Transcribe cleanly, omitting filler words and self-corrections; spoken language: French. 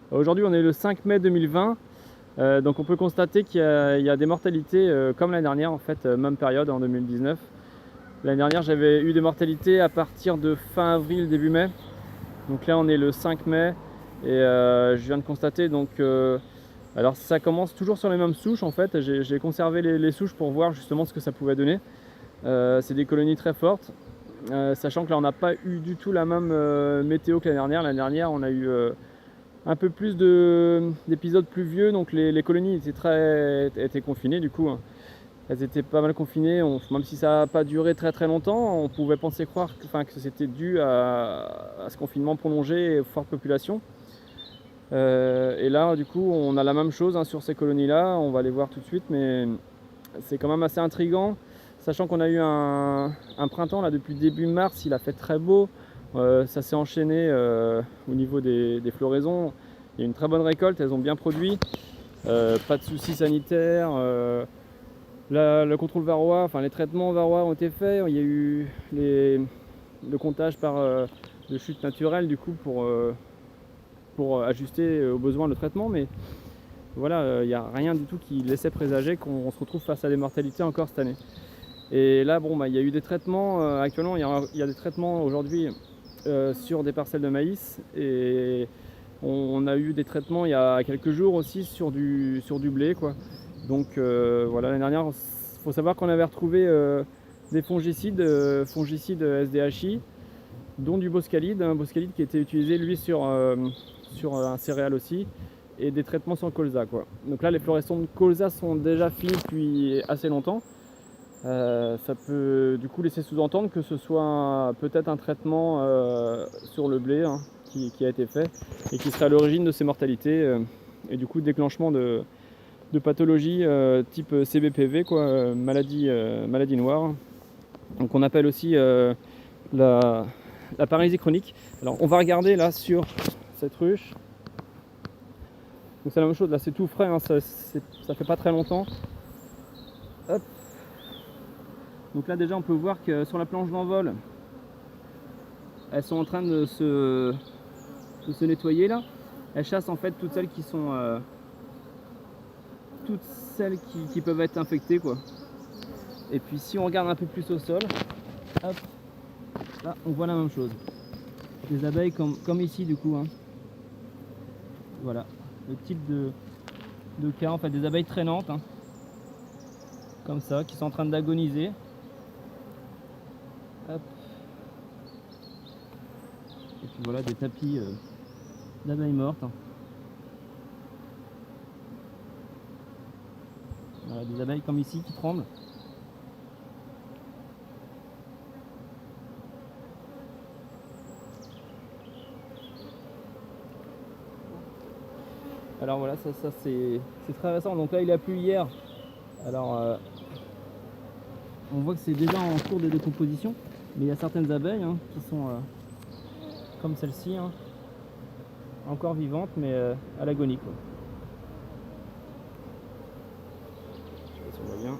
Aujourd'hui on est le 5 mai 2020, donc on peut constater qu'il y a des mortalités comme l'année dernière en fait, même période en 2019. L'année dernière j'avais eu des mortalités à partir de fin avril, début mai. Donc là on est le 5 mai et je viens de constater donc alors ça commence toujours sur les mêmes souches en fait. J'ai conservé les souches pour voir justement ce que ça pouvait donner. C'est des colonies très fortes, sachant que là on n'a pas eu du tout la même météo que l'année dernière. L'année dernière on a eu un peu plus d'épisodes pluvieux, donc les colonies étaient confinées du coup, hein. Elles étaient pas mal confinées, même si ça n'a pas duré très longtemps, on pouvait croire que c'était dû à ce confinement prolongé et forte population. Et là du coup on a la même chose, hein, sur ces colonies là, on va les voir tout de suite, mais c'est quand même assez intriguant, sachant qu'on a eu un printemps là depuis début mars, il a fait très beau, ça s'est enchaîné au niveau des floraisons, il y a une très bonne récolte, elles ont bien produit, pas de soucis sanitaires, le contrôle varroa, enfin les traitements varroa ont été faits, il y a eu le comptage par de chute naturelle du coup pour ajuster aux besoins le traitement, mais voilà, il n'y a rien du tout qui laissait présager qu'on se retrouve face à des mortalités encore cette année. Et là, bon, il y a eu des traitements, actuellement, il y a des traitements aujourd'hui sur des parcelles de maïs, et on a eu des traitements il y a quelques jours aussi sur du blé, quoi. Donc voilà, l'année dernière, il faut savoir qu'on avait retrouvé des fongicides SDHI, dont du boscalide, un boscalide qui était utilisé lui sur un céréal aussi, et des traitements sur le colza, quoi. Donc là les floraisons de colza sont déjà finies depuis assez longtemps. Ça peut du coup laisser sous-entendre que ce soit peut-être un traitement sur le blé, hein, qui a été fait et qui serait à l'origine de ces mortalités, et du coup déclenchement de pathologies type CBPV, quoi, maladie noire. Donc on appelle aussi la paralysie chronique. Alors on va regarder là sur cette ruche. Donc c'est la même chose, là c'est tout frais, hein, ça fait pas très longtemps. Hop. Donc là déjà on peut voir que sur la planche d'envol, elles sont en train de se nettoyer là. Elles chassent en fait toutes celles qui sont qui peuvent être infectées, quoi. Et puis si on regarde un peu plus au sol, hop, là on voit la même chose. Des abeilles comme ici du coup, hein. Voilà, le type de cas, en fait des abeilles traînantes, hein, comme ça, qui sont en train d'agoniser. Hop. Et puis voilà, des tapis d'abeilles mortes, hein. Voilà, des abeilles comme ici qui tremblent. Alors voilà, ça c'est très récent. Donc là il a plu hier. Alors on voit que c'est déjà en cours de décomposition, mais il y a certaines abeilles, hein, qui sont comme celle-ci, hein, encore vivantes, mais à l'agonie, quoi. Je sais pas si on voit bien.